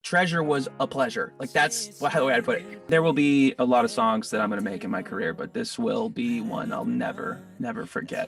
Treasure was a pleasure. Like, that's the way I'd put it. There will be a lot of songs that I'm going to make in my career, but this will be one I'll never forget.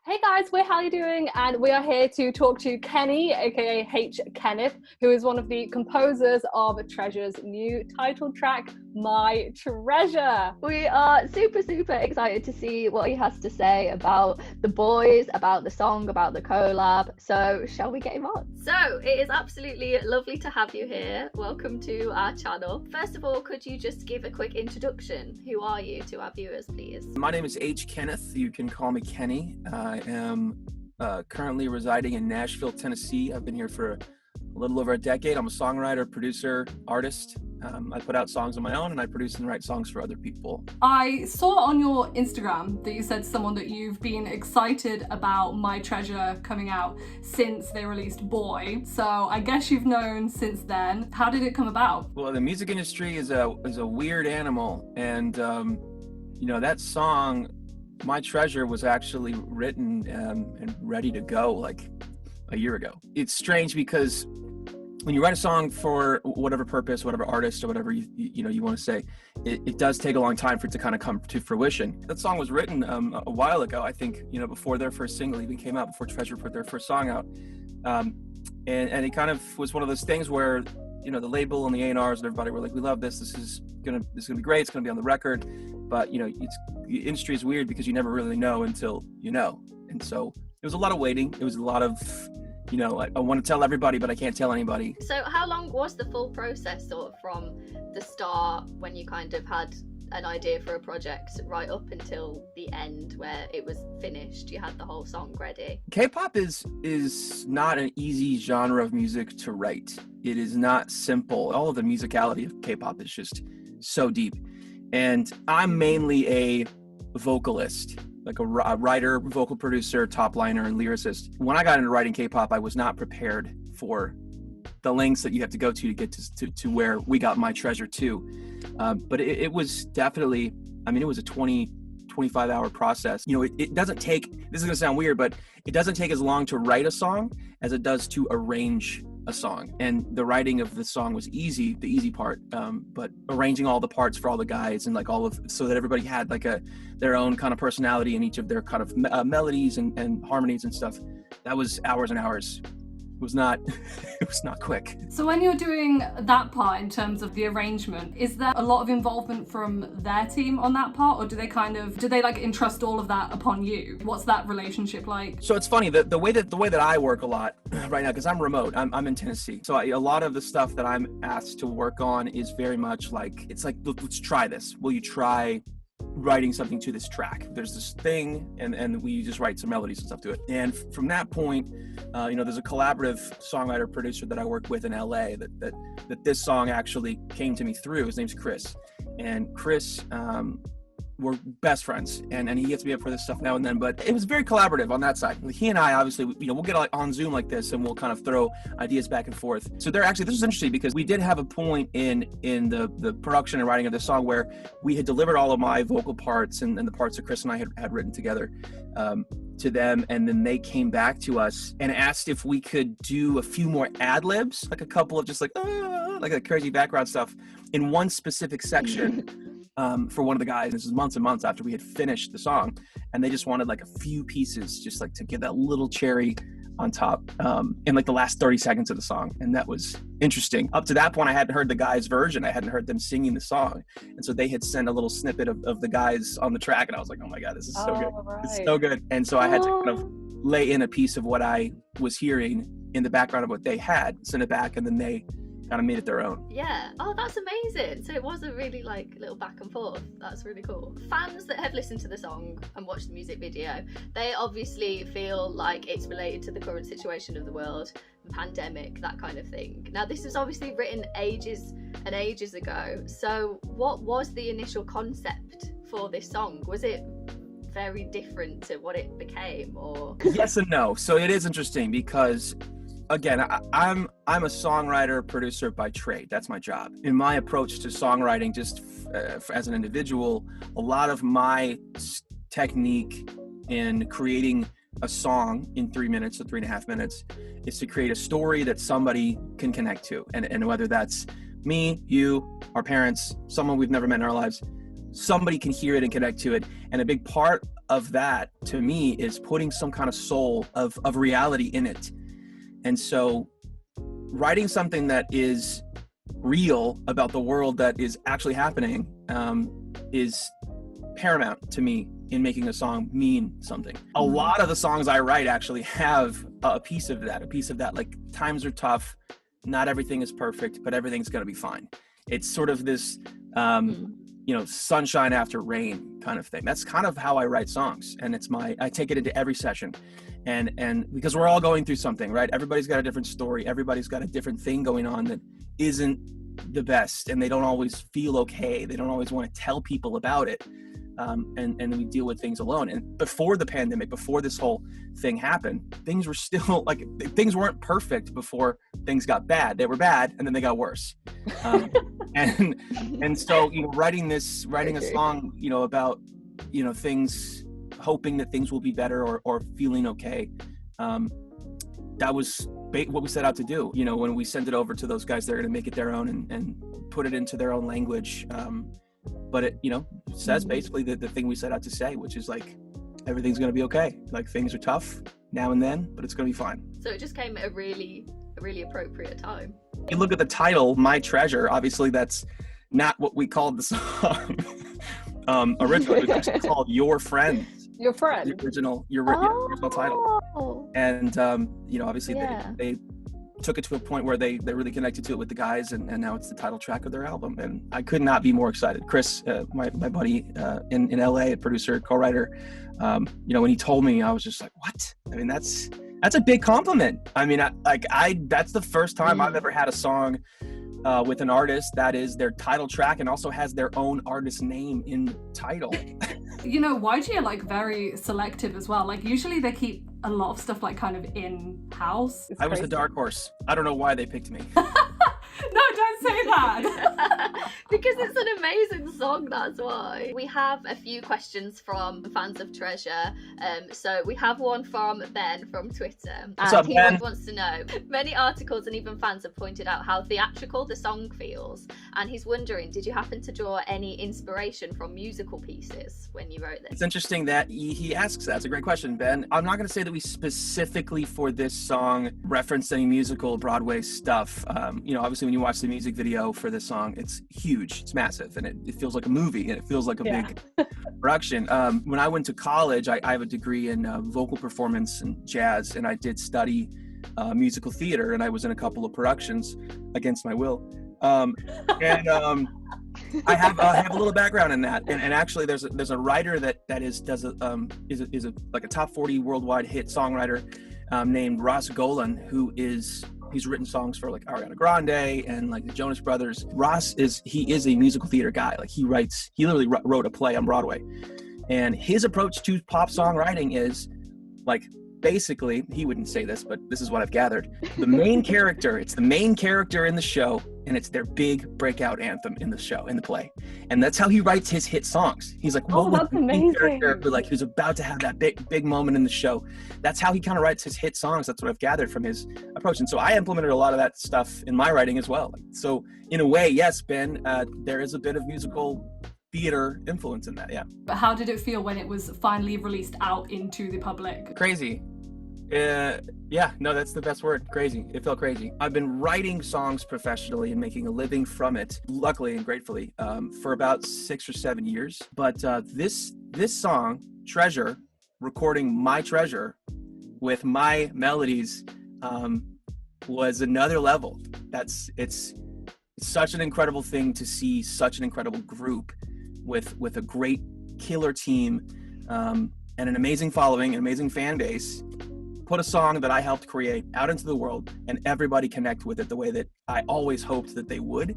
Hey guys, we're How You Doing, and we are here to talk to Kenny, aka H. Kenneth, who is one of the composers of Treasure's new title track, My Treasure. We are super excited to see what he has to say about the boys, about the song, about the collab. So shall we get him on? So it is absolutely lovely to have you here. Welcome to our channel. First of all, could you just give a quick introduction? Who are you to our viewers, please? My name is H. Kenneth. You can call me Kenny. I am currently residing in Nashville, Tennessee. I've been here for a little over a decade. I'm a songwriter, producer, artist. I put out songs on my own, and I produce and write songs for other people. I saw on your Instagram that you said to someone that you've been excited about My Treasure coming out since they released Boy. So I guess you've known since then. How did it come about? Well, the music industry is a weird animal, and that song, My Treasure, was actually written and ready to go like a year ago. It's strange because when you write a song for whatever purpose, whatever artist, or whatever you want to say, it does take a long time for it to kind of come to fruition. That song was written a while ago, I think, before their first single even came out, before Treasure put their first song out. And it kind of was one of those things where, the label and the A&Rs and everybody were like, we love this. This is gonna be great. It's gonna be on the record. But the industry is weird because you never really know until you know. And so it was a lot of waiting. It was a lot of, I want to tell everybody, but I can't tell anybody. So how long was the full process, sort of from the start when you kind of had an idea for a project right up until the end where it was finished, you had the whole song ready? K-pop is not an easy genre of music to write. It is not simple. All of the musicality of K-pop is just so deep. And I'm mainly a vocalist, like a writer, vocal producer, top liner, and lyricist. When I got into writing K-pop, I was not prepared for the lengths that you have to go to get to where we got My Treasure to. But it was definitely, it was a 25 hour process. It doesn't take, this is gonna sound weird, but it doesn't take as long to write a song as it does to arrange a song. And the writing of the song was the easy part, but arranging all the parts for all the guys and so that everybody had their own kind of personality in each of their kind of melodies and harmonies and stuff, that was hours and hours. It was not quick. So when you're doing that part in terms of the arrangement, is there a lot of involvement from their team on that part, or do they entrust all of that upon you? What's that relationship like? So it's funny, the way that I work a lot right now, because I'm remote, I'm in Tennessee. So a lot of the stuff that I'm asked to work on is very much let's try this. Will you try writing something to this track? There's this thing, and we just write some melodies and stuff to it. And from that point, there's a collaborative songwriter producer that I work with in LA that this song actually came to me through. His name's Chris, and Chris, we're best friends, and he gets me up for this stuff now and then, but it was very collaborative on that side. He and I, obviously, we'll get on Zoom like this and we'll kind of throw ideas back and forth. So this was interesting because we did have a point in the production and writing of this song where we had delivered all of my vocal parts and the parts that Chris and I had written together to them, and then they came back to us and asked if we could do a few more ad-libs, like a couple of just like crazy background stuff in one specific section. For one of the guys. This is months and months after we had finished the song, and they just wanted a few pieces, just to get that little cherry on top in the last 30 seconds of the song. And that was interesting. Up to that point, I hadn't heard the guys' version. I hadn't heard them singing the song. And so they had sent a little snippet of the guys on the track, and I was like, oh my God, this is so good. Right. It's so good. And so I had to kind of lay in a piece of what I was hearing in the background of what they had, send it back, and then they kind of made it their own. Yeah. Oh, that's amazing. So it was a really little back and forth. That's really cool. Fans that have listened to the song and watched the music video, they obviously feel like it's related to the current situation of the world, the pandemic, that kind of thing. Now, this was obviously written ages and ages ago. So what was the initial concept for this song? Was it very different to what it became, or? Yes and no. So it is interesting because, again, I'm a songwriter, producer by trade. That's my job. In my approach to songwriting, just as an individual, a lot of my technique in creating a song in 3 minutes or 3.5 minutes is to create a story that somebody can connect to. And whether that's me, you, our parents, someone we've never met in our lives, somebody can hear it and connect to it. And a big part of that to me is putting some kind of soul of reality in it. And so writing something that is real about the world that is actually happening is paramount to me in making a song mean something. A lot of the songs I write actually have a piece of that, like times are tough, not everything is perfect, but everything's gonna be fine. It's sort of this, sunshine after rain kind of thing. That's kind of how I write songs. And I take it into every session. And because we're all going through something, right? Everybody's got a different story. Everybody's got a different thing going on that isn't the best. And they don't always feel okay. They don't always want to tell people about it. And we deal with things alone. And before the pandemic, before this whole thing happened, things were still like, things weren't perfect before things got bad. They were bad and then they got worse. And so, writing a song, about, things, hoping that things will be better or feeling okay. That was what we set out to do. When we sent it over to those guys, they're going to make it their own and put it into their own language. But it, says basically the thing we set out to say, which is like, everything's going to be okay. Like things are tough now and then, but it's going to be fine. So it just came at a really appropriate time. You look at the title, My Treasure, obviously that's not what we called the song. Originally it was just called Your Friend. Your Friend. The original title. And, obviously they took it to a point where they really connected to it with the guys, and now it's the title track of their album. And I could not be more excited. Chris, my buddy in LA, a producer, co-writer, when he told me, I was just like, what? I mean, that's a big compliment. I mean, that's the first time I've ever had a song with an artist that is their title track and also has their own artist name in the title. YG are like very selective as well. Like usually they keep a lot of stuff like kind of in-house. I was the dark horse. I don't know why they picked me. No, don't say that. Because it's an amazing song, that's why. We have a few questions from fans of Treasure. So we have one from Ben from Twitter. What's up, he Ben? wants to know, many articles and even fans have pointed out how theatrical the song feels. And he's wondering, did you happen to draw any inspiration from musical pieces when you wrote this? It's interesting that he asks that. It's a great question, Ben. I'm not going to say that we specifically for this song referenced any musical Broadway stuff. Obviously when you watch the music video for this song, it's huge, it's massive, and it feels like a movie, and it feels like a big production. When I went to college, I have a degree in vocal performance and jazz, and I did study musical theater, and I was in a couple of productions against my will. I have a little background in that, and actually there's a writer that is like a top 40 worldwide hit songwriter named Ross Golan, he's written songs for like Ariana Grande and like the Jonas Brothers. Ross is a musical theater guy. Like he literally wrote a play on Broadway, and his approach to pop songwriting is like, basically, he wouldn't say this, but this is what I've gathered. It's the main character in the show, and it's their big breakout anthem in the show, in the play. And that's how he writes his hit songs. He's like, what was the main character who's about to have that big moment in the show? That's how he kind of writes his hit songs. That's what I've gathered from his approach. And so I implemented a lot of that stuff in my writing as well. So in a way, yes, Ben, there is a bit of musical theater influence in that, yeah. But how did it feel when it was finally released out into the public? Crazy. That's the best word. Crazy. It felt crazy. I've been writing songs professionally and making a living from it, luckily and gratefully, for about 6 or 7 years. But this song, Treasure, recording My Treasure with my melodies, was another level. It's such an incredible thing to see such an incredible group with a great killer team and an amazing following, an amazing fan base, put a song that I helped create out into the world and everybody connect with it the way that I always hoped that they would.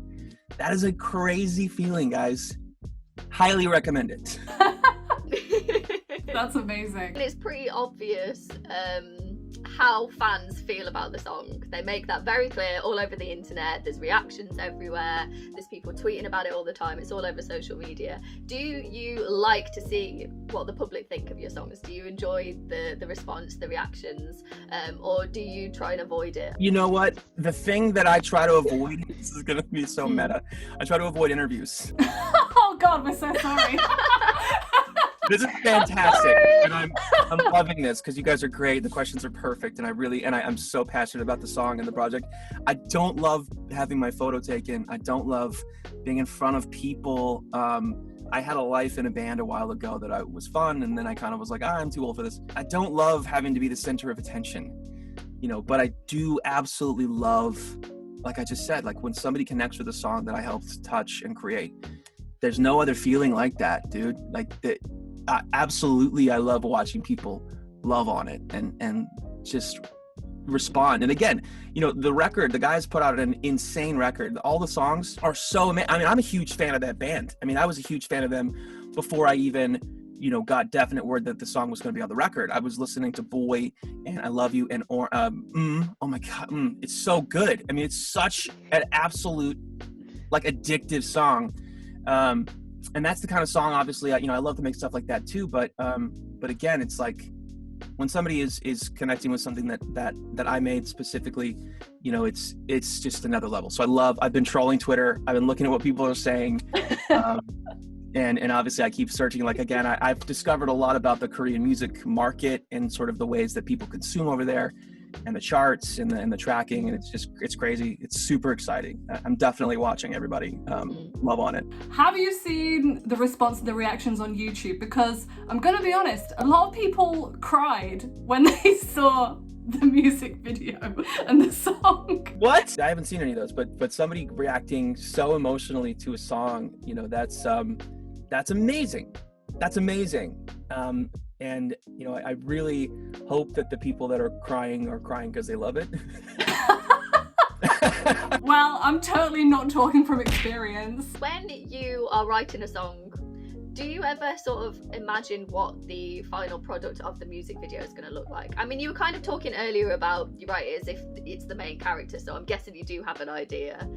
That is a crazy feeling, guys. Highly recommend it. That's amazing. And it's pretty obvious how fans feel about the song. They make that very clear all over the internet. There's reactions everywhere. There's people tweeting about it all the time. It's all over social media. Do you like to see what the public think of your songs? Do you enjoy the response, the reactions, or do you try and avoid it? You know what? The thing that I try to avoid, this is gonna be so meta. I try to avoid interviews. Oh God, we're so sorry. This is fantastic, and I'm loving this because you guys are great. The questions are perfect, and I'm so passionate about the song and the project. I don't love having my photo taken. I don't love being in front of people. I had a life in a band a while ago that was fun, and then I kind of was like, I'm too old for this. I don't love having to be the center of attention, but I do absolutely love, like I just said, like when somebody connects with a song that I helped touch and create. There's no other feeling like that, dude. Like that. Absolutely, I love watching people love on it and just respond. And again, the guys put out an insane record. All the songs are so amazing. I mean, I'm a huge fan of that band. I mean, I was a huge fan of them before I even, got definite word that the song was going to be on the record. I was listening to Boy and I Love You and oh my God, it's so good. I mean, it's such an absolute, like, addictive song. And that's the kind of song, obviously, I love to make stuff like that too. But again, it's like when somebody is connecting with something that I made specifically, it's just another level. So I've been trolling Twitter. I've been looking at what people are saying. And obviously I keep searching. Like, again, I've discovered a lot about the Korean music market and sort of the ways that people consume over there, and the charts and the tracking, and it's crazy. It's super exciting. I'm definitely watching everybody love on it. Have you seen the response to the reactions on YouTube? Because I'm gonna be honest, a lot of people cried when they saw the music video and the song. What? I haven't seen any of those, but somebody reacting so emotionally to a song, that's amazing. That's amazing. And I really hope that the people that are crying because they love it. Well, I'm totally not talking from experience. When you are writing a song, do you ever sort of imagine what the final product of the music video is going to look like? I mean, you were kind of talking earlier about you write it as if it's the main character, so I'm guessing you do have an idea.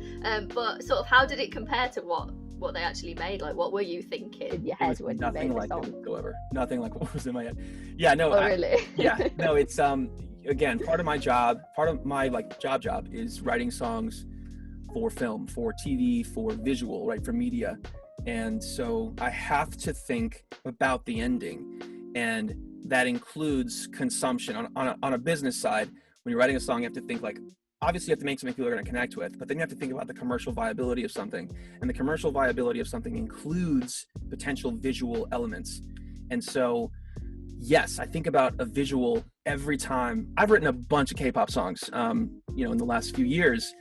But sort of, how did it compare to what they actually made? Like, what were you thinking in your head when you made the song? Nothing like what was in my head. Yeah, no. Oh, really? Yeah, no. It's again, part of my job job is writing songs for film, for TV, for visual, right, for media. And so I have to think about the ending, and that includes consumption. On a business side, when you're writing a song, you have to think, like, obviously you have to make something people are going to connect with, but then you have to think about the commercial viability of something. And the commercial viability of something includes potential visual elements. And so, yes, I think about a visual every time. I've written a bunch of K-pop songs, in the last few years.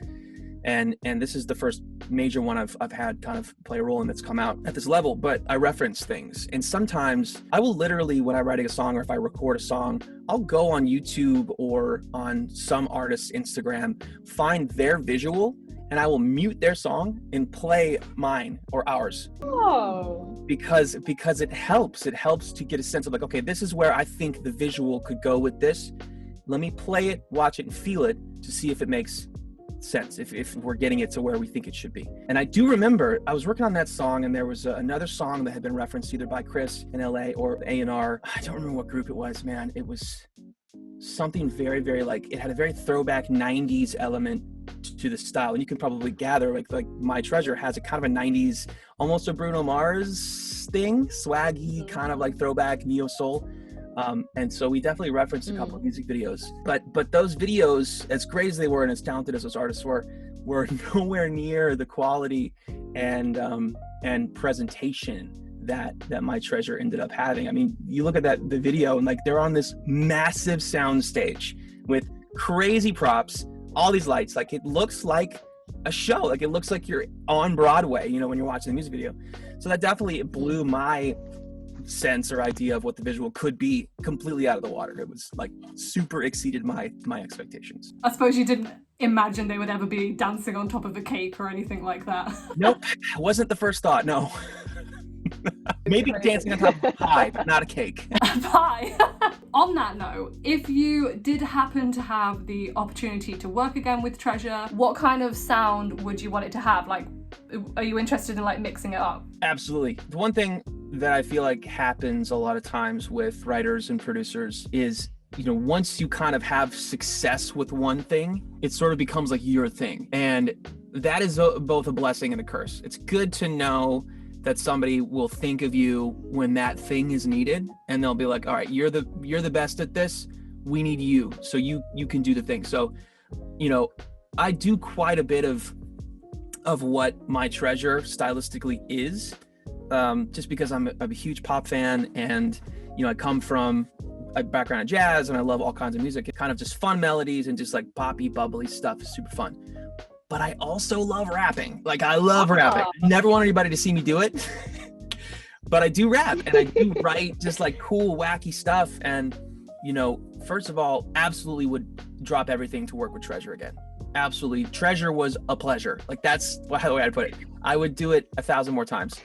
And this is the first major one I've had kind of play a role in that's come out at this level, but I reference things. And sometimes I will literally, when I'm writing a song or if I record a song, I'll go on YouTube or on some artist's Instagram, find their visual, and I will mute their song and play mine or ours. Oh. Because it helps. It helps to get a sense of, like, okay, this is where I think the visual could go with this. Let me play it, watch it, and feel it to see if it makes sense, if we're getting it to where we think it should be. And I do remember I was working on that song, and there was another song that had been referenced either by Chris in LA or A&R. I don't remember what group it was, man. It was something very, very, like, it had a very throwback 90s element to the style. And you can probably gather, like My Treasure has a kind of a 90s, almost a Bruno Mars thing, swaggy, kind of like throwback neo soul. And so we definitely referenced a couple of music videos, but those videos, as great as they were and as talented as those artists were nowhere near the quality and presentation that My Treasure ended up having. I mean, you look at the video, and, like, they're on this massive sound stage with crazy props, all these lights. Like, it looks like a show. Like, it looks like you're on Broadway, when you're watching the music video. So that definitely blew my sense or idea of what the visual could be completely out of the water. It was, like, super exceeded my expectations. I suppose you didn't imagine they would ever be dancing on top of a cake or anything like that. Nope, wasn't the first thought. No. Maybe dancing on top of a pie, but not a cake. Pie. On that note, if you did happen to have the opportunity to work again with Treasure, what kind of sound would you want it to have? Like, are you interested in like mixing it up? Absolutely. The one thing that I feel like happens a lot of times with writers and producers is, once you kind of have success with one thing, it sort of becomes like your thing. And that is both a blessing and a curse. It's good to know that somebody will think of you when that thing is needed, and they'll be like, all right, you're the best at this. We need you. So you can do the thing. So, I do quite a bit of what My Treasure stylistically is, just because I'm a huge pop fan, and, I come from a background in jazz and I love all kinds of music. It's kind of just fun melodies and just like poppy, bubbly stuff is super fun. But I also love rapping. Like, I love rapping. I never want anybody to see me do it, but I do rap, and I do write just like cool, wacky stuff. And, first of all, absolutely would drop everything to work with Treasure again. Absolutely. Treasure was a pleasure. Like, that's the way I'd put it. I would do it 1,000 more times.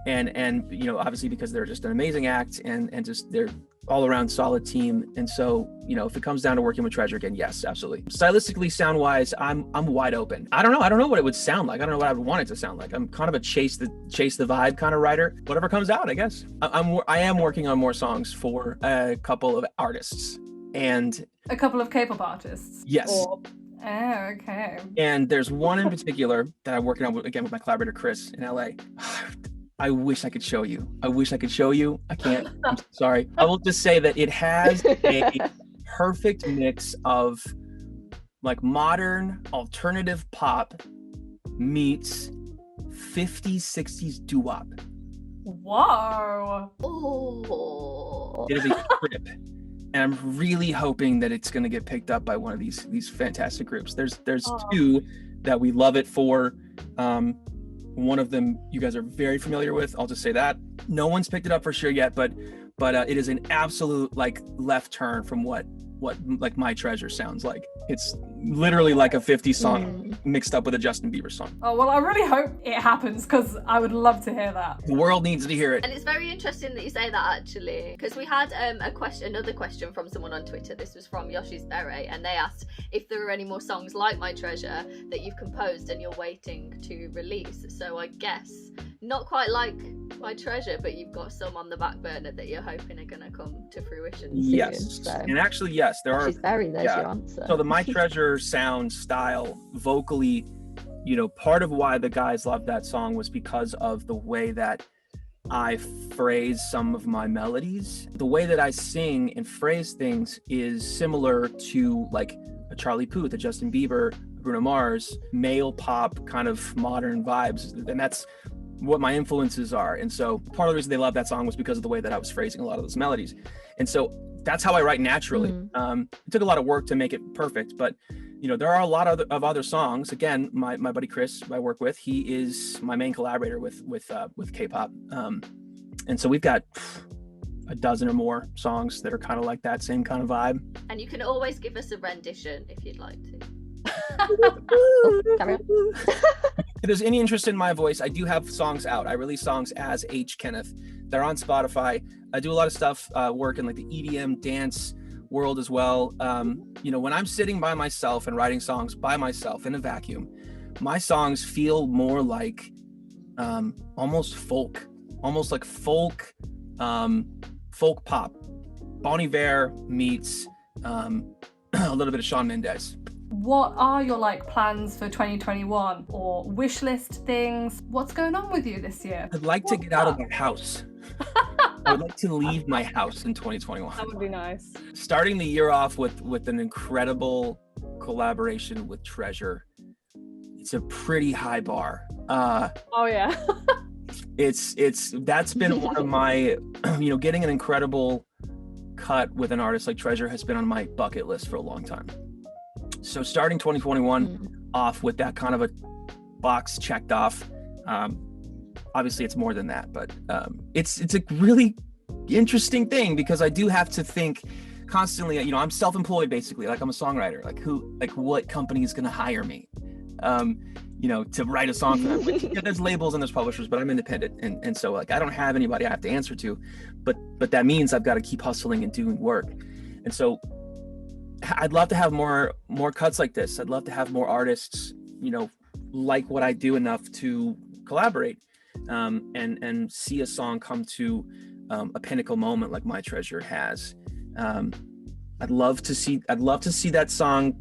And obviously because they're just an amazing act and just they're all around solid team. And so, if it comes down to working with Treasure again, yes, absolutely. Stylistically, sound wise, I'm wide open. I don't know what it would sound like. I don't know what I would want it to sound like. I'm kind of a chase the vibe kind of writer. Whatever comes out, I guess. I am working on more songs for a couple of artists, and a couple of K-pop artists. Yes. Oh, okay. And there's one in particular that I'm working on with my collaborator Chris in LA. I wish I could show you. I can't. I'm sorry. I will just say that it has a perfect mix of like modern alternative pop meets 50s, 60s doo-wop. Whoa. Oh. It is a trip. And I'm really hoping that it's going to get picked up by one of these fantastic groups. There's two that we love it for. One of them you guys are very familiar with. I'll just say that. No one's picked it up for sure yet, but it is an absolute like left turn from what like My Treasure sounds like. It's literally like a 50s song mixed up with a Justin Bieber song. Oh, well, I really hope it happens, because I would love to hear that. The world needs to hear it. And it's very interesting that you say that, actually, because we had another question from someone on Twitter. This was from Yoshi's Beret, and they asked if there are any more songs like My Treasure that you've composed and you're waiting to release. So I guess not quite like My Treasure, but you've got some on the back burner that you're hoping are going to come to fruition soon. Yes. So. And actually, yes, there are. She's very, there's your answer. So the My Treasure sound style vocally, part of why the guys loved that song was because of the way that I phrase some of my melodies. The way that I sing and phrase things is similar to like a Charlie Puth, a Justin Bieber, Bruno Mars, male pop kind of modern vibes. And that's what my influences are. And so part of the reason they loved that song was because of the way that I was phrasing a lot of those melodies. And so that's how I write naturally. It took a lot of work to make it perfect, but there are a lot of other songs. Again, my buddy Chris, who I work with, he is my main collaborator with K-pop. And so we've got a dozen or more songs that are kind of like that same kind of vibe. And you can always give us a rendition if you'd like to. If there's any interest in my voice, I do have songs out. I release songs as H. Kenneth. They're on Spotify. I do a lot of stuff, work in like the EDM dance world as well. When I'm sitting by myself and writing songs by myself in a vacuum, my songs feel more like almost folk, folk pop. Bon Iver meets a little bit of Shawn Mendes. What are your plans for 2021 or wish list things? What's going on with you this year? I'd like to get out of my house. I would like to leave my house in 2021. That would be nice. Starting the year off with an incredible collaboration with Treasure. It's a pretty high bar. Oh yeah. That's been one of my, getting an incredible cut with an artist like Treasure has been on my bucket list for a long time. So starting 2021 off with that kind of a box checked off. Obviously it's more than that, but it's a really interesting thing because I do have to think constantly. I'm self-employed basically. I'm a songwriter. What company is going to hire me? to write a song for them. Which, yeah, there's labels and there's publishers, but I'm independent, and so like I don't have anybody I have to answer to, but that means I've got to keep hustling and doing work. And so I'd love to have more cuts like this. I'd love to have more artists, like what I do enough to collaborate, and see a song come to a pinnacle moment like My Treasure has. I'd love to see that song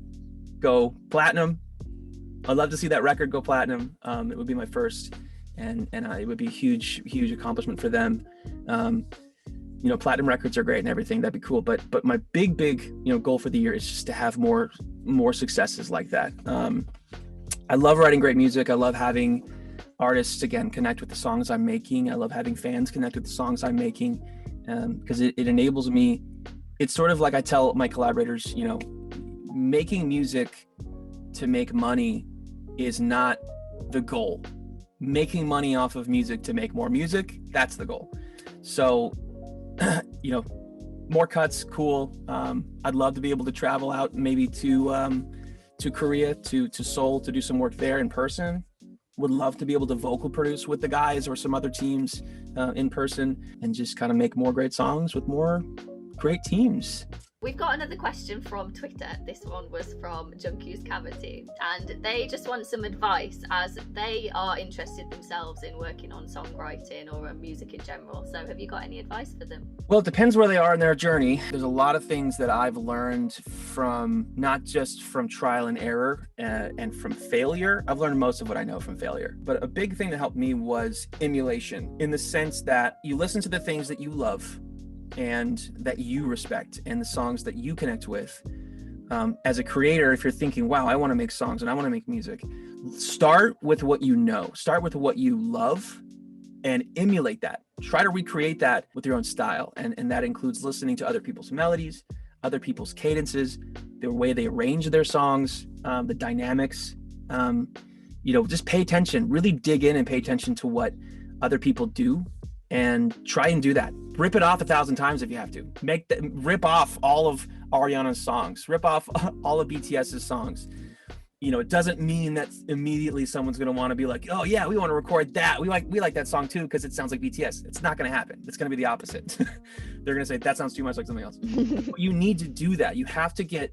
go platinum. I'd love to see that record go platinum. It would be my first, and it would be a huge accomplishment for them. Platinum records are great and everything. That'd be cool. But my big goal for the year is just to have more successes like that. I love writing great music. I love having artists, again, connect with the songs I'm making. I love having fans connect with the songs I'm making, because it enables me. It's sort of like I tell my collaborators, making music to make money is not the goal. Making money off of music to make more music, that's the goal. So, more cuts, cool. I'd love to be able to travel out maybe to Korea, to Seoul, to do some work there in person. Would love to be able to vocal produce with the guys or some other teams in person, and just kind of make more great songs with more great teams. We've got another question from Twitter. This one was from Junkies Cavity, and they just want some advice as they are interested themselves in working on songwriting or music in general. So have you got any advice for them? Well, it depends where they are in their journey. There's a lot of things that I've learned from, not just from trial and error and from failure. I've learned most of what I know from failure. But a big thing that helped me was emulation, in the sense that you listen to the things that you love and that you respect, and the songs that you connect with. As a creator, if you're thinking, wow, I want to make songs and I want to make music, start with what you know, start with what you love, and emulate that. Try to recreate that with your own style. And that includes listening to other people's melodies, other people's cadences, the way they arrange their songs, the dynamics. Just pay attention, really dig in and pay attention to what other people do, and try and do that. Rip it off 1,000 times if you have to. Rip off all of Ariana's songs. Rip off all of BTS's songs. It doesn't mean that immediately someone's going to want to be like, oh yeah, we want to record that. We like that song too because it sounds like BTS. It's not going to happen. It's going to be the opposite. They're going to say that sounds too much like something else. You need to do that. You have to get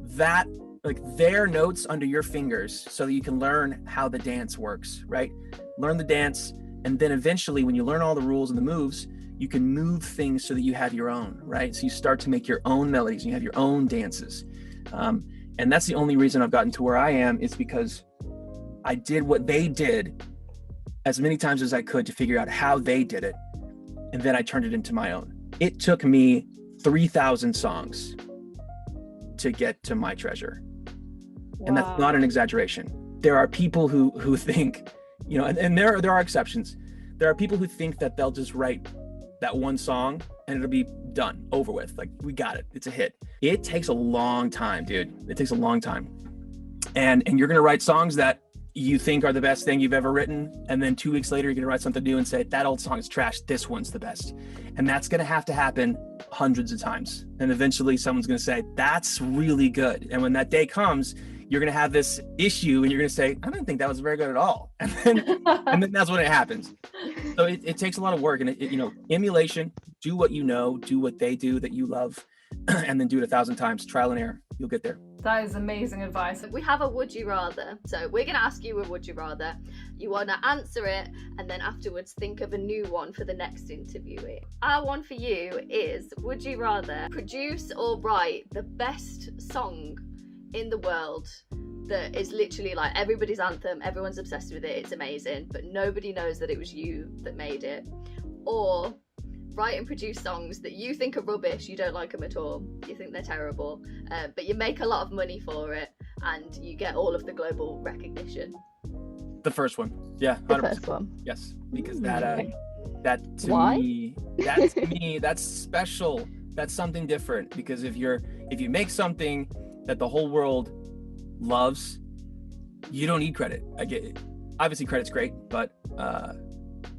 that, like, their notes under your fingers so that you can learn how the dance works, right? Learn the dance, and then eventually when you learn all the rules and the moves, you can move things so that you have your own, right? So you start to make your own melodies and you have your own dances. And that's the only reason I've gotten to where I am, is because I did what they did as many times as I could to figure out how they did it. And then I turned it into my own. It took me 3,000 songs to get to My Treasure. Wow. And that's not an exaggeration. There are people who think, and there are exceptions. There are people who think that they'll just write that one song and it'll be done, over with. Like, we got it. It's a hit. It takes a long time, dude. It takes a long time. And you're going to write songs that you think are the best thing you've ever written. And then 2 weeks later, you're going to write something new and say, that old song is trash. This one's the best. And that's going to have to happen hundreds of times. And eventually someone's going to say, that's really good. And when that day comes, you're going to have this issue and you're going to say, I didn't think that was very good at all. And then that's when it happens. So it takes a lot of work, and emulation, do what you know, do what they do that you love, and then do it 1,000 times, trial and error, you'll get there. That is amazing advice. We have a would you rather. So we're going to ask you a would you rather. You want to answer it and then afterwards think of a new one for the next interviewee. Our one for you is, would you rather produce or write the best song in the world that is literally like everybody's anthem, everyone's obsessed with it, it's amazing, but nobody knows that it was you that made it, or write and produce songs that you think are rubbish, you don't like them at all, you think they're terrible, but you make a lot of money for it and you get all of the global recognition? The first one. Yeah, 100%. The first one. Yes, because that to Why? me, that's special. That's something different, because if you make something that the whole world loves, you don't need credit. I get it. Obviously credit's great, but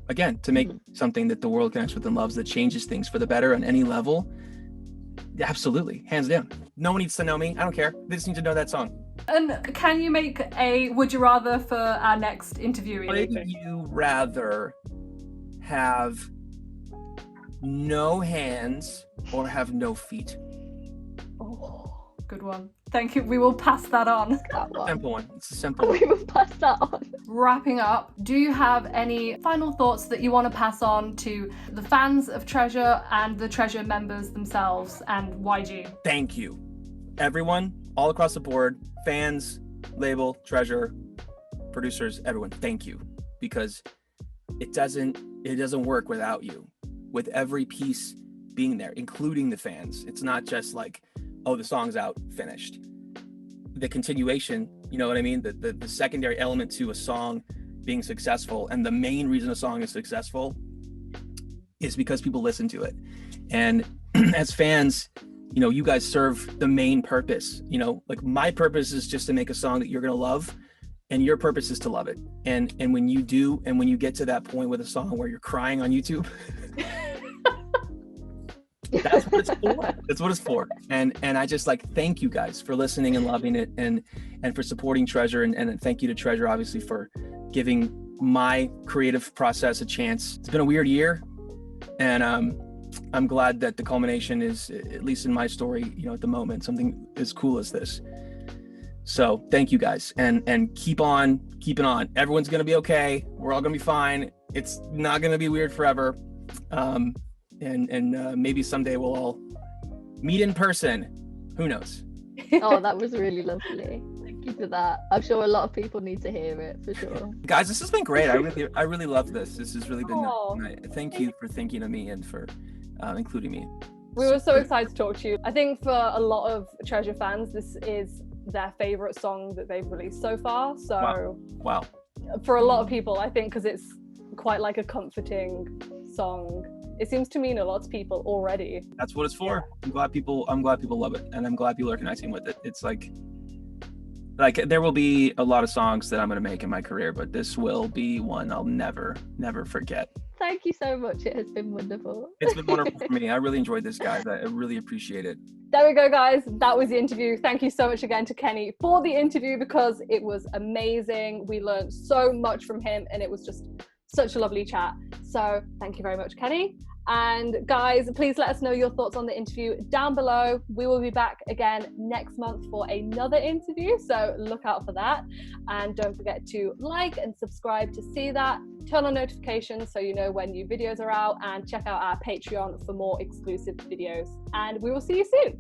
again, to make something that the world connects with and loves, that changes things for the better on any level, absolutely, hands down. No one needs to know me. I don't care. They just need to know that song. And can you make a would you rather for our next interviewee? Would you rather have no hands or have no feet? Oh, Good one. Thank you. We will pass that on. that one. Simple one. It's a simple one. We will pass that on. Wrapping up, do you have any final thoughts that you want to pass on to the fans of Treasure and the Treasure members themselves and YG? Thank you. Everyone, all across the board, fans, label, Treasure, producers, everyone, thank you. Because it doesn't work without you. With every piece being there, including the fans. It's not just like, oh, the song's out, finished. The continuation, you know what I mean? The secondary element to a song being successful, and the main reason a song is successful is because people listen to it. And as fans, you know, you guys serve the main purpose. You know, like my purpose is just to make a song that you're gonna love, and your purpose is to love it. And when you do, and when you get to that point with a song where you're crying on YouTube, that's what it's for. That's what it's for. And I just like thank you guys for listening and loving it, and for supporting Treasure, and thank you to Treasure obviously for giving my creative process a chance. It's been a weird year, and I'm glad that the culmination is, at least in my story, you know, at the moment, something as cool as this. So thank you guys, and keep on keeping on. Everyone's gonna be okay. We're all gonna be fine. It's not gonna be weird forever. And maybe someday we'll all meet in person. Who knows? Oh, that was really lovely. Thank you for that. I'm sure a lot of people need to hear it for sure. Guys, this has been great. I really love this. This has really been Aw. nice. Thank you for thinking of me and for including me. We were so excited to talk to you. I think for a lot of Treasure fans, this is their favorite song that they've released so far. So Wow. for a lot of people, I think because it's quite like a comforting song, it seems to mean a lot to people already. That's what it's for. I'm glad people love it, and I'm glad people are connecting with it. It's like there will be a lot of songs that I'm gonna make in my career, but this will be one I'll never forget. Thank you so much. It has been wonderful. It's been wonderful for me. I really enjoyed this, guys. I really appreciate it. There we go, guys. That was the interview. Thank you so much again to Kenny for the interview, because it was amazing. We learned so much from him, and it was just such a lovely chat. So thank you very much, Kenny. And guys, please let us know your thoughts on the interview down below. We will be back again next month for another interview, so look out for that. And don't forget to like and subscribe to see that. Turn on notifications so you know when new videos are out, and check out our Patreon for more exclusive videos. And we will see you soon.